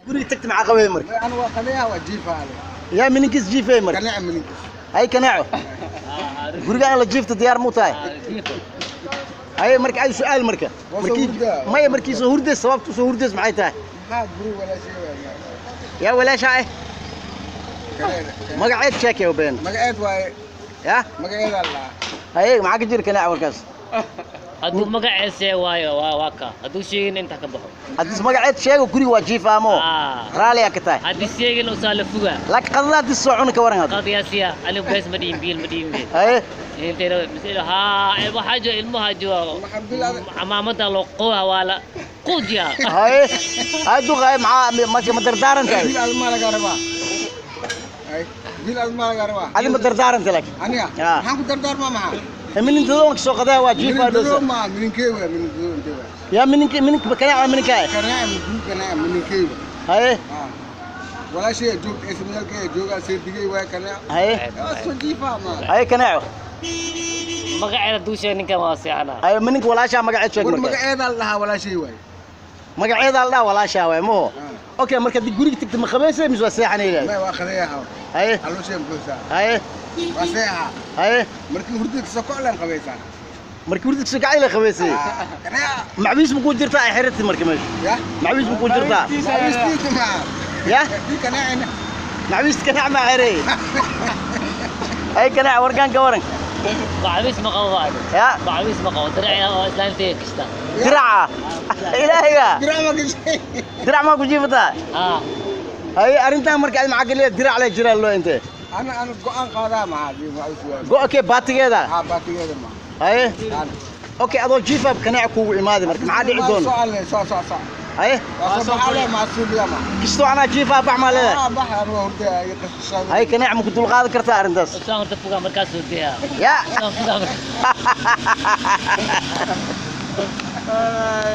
guriga tagta maxaa qabay marka أنا وخليها وجيفها عليه. yaa mininkis jiifay marka كناع منك. hay kanaaco guriga aan la jiifta diyaar mu tahay hay marka ay su'aal marka markii maya markii soo hurday sababtu soo hurdays maxay tahay ما برو ولا شيء ولا. yaa walaashaa كناع. magaceed sheekay been مقعد واي. yaa مقعد الله. hay maxaa ka jira kanaaco markaas hadduu magaciisa waayo waa ka hadduu sheegin inta ka baxo hadis magaceed sheego guriga waa jiifaamo raali ka tahay haddii sheegin oo saala fuga laakiin qadada dis soo cun ka waran hada qadiyaasiya ali bees madin biil hay inteero misal ha waxa jo ilmaha jo الحمد لله. amaamada loo qowa wala qudiya hay hay duqay maxaa ma dardaaran tahay بيل المال قربا. أي. بيل المال قربا. adi ma dardaaran tahay أنا. آه. هم كدردار ما معه. min inta doon soo qadaa waa jiifa من dhoosa دون ما من كيوه من دون كيوه. yaa minka kanaaco minka كناع من دون كناع من كيوه. hay ولا شيء جوك اسم ذلك جوك أسير تيجي ويا كناع. hay أصلا جيفها ما. hay kanaaco magaceeda hadduu sheegin ninka waa siicana hay minka walaashaa magaceed sheeg قول marka مقعد الله ولا شيء ويا. magaceeda la walaashaa way moo okay marka dib guriga tagta ma qabeysay mis waa seexanayay ما واخذها. hay هلو شيء بقولها. hay واسعها. hay مركي هردك سكوا لين قبيسة. markii hurdig sagacay la qabeysay كناع. macbiis ma ku jirtaa ay xirtay marka meesha يا. macbiis ma ku jirtaa ما يستيك معه. ya في كناع. macbiis kanaac ma xirey hay kanaac wargaan ka waran bacbis ma qabo ya bacbis ma qabo diracina oo islaantay kasta diraca ilaahiga جرامك شيء. dirac ma ku jiiftaa ha hay arintan marka ay maxaa kaliya dirac la jiraa loo intee أنا قان قادا معه ما أسوأ. go'ake baatigeeda باتي هذا ما. hay أنا. okay adoo jiifa kanaac kugu imaaday marka maxaa dhici doon سؤال سؤال. hay أصبح عليه مع السوريا ما. kisto ana jiifa bax ma leedahay بحر وهردة يقص. hay kanaac ma ku dul qaadan kartaa arintaas islaan horta fuga markaas soo deeya ya islaan fuga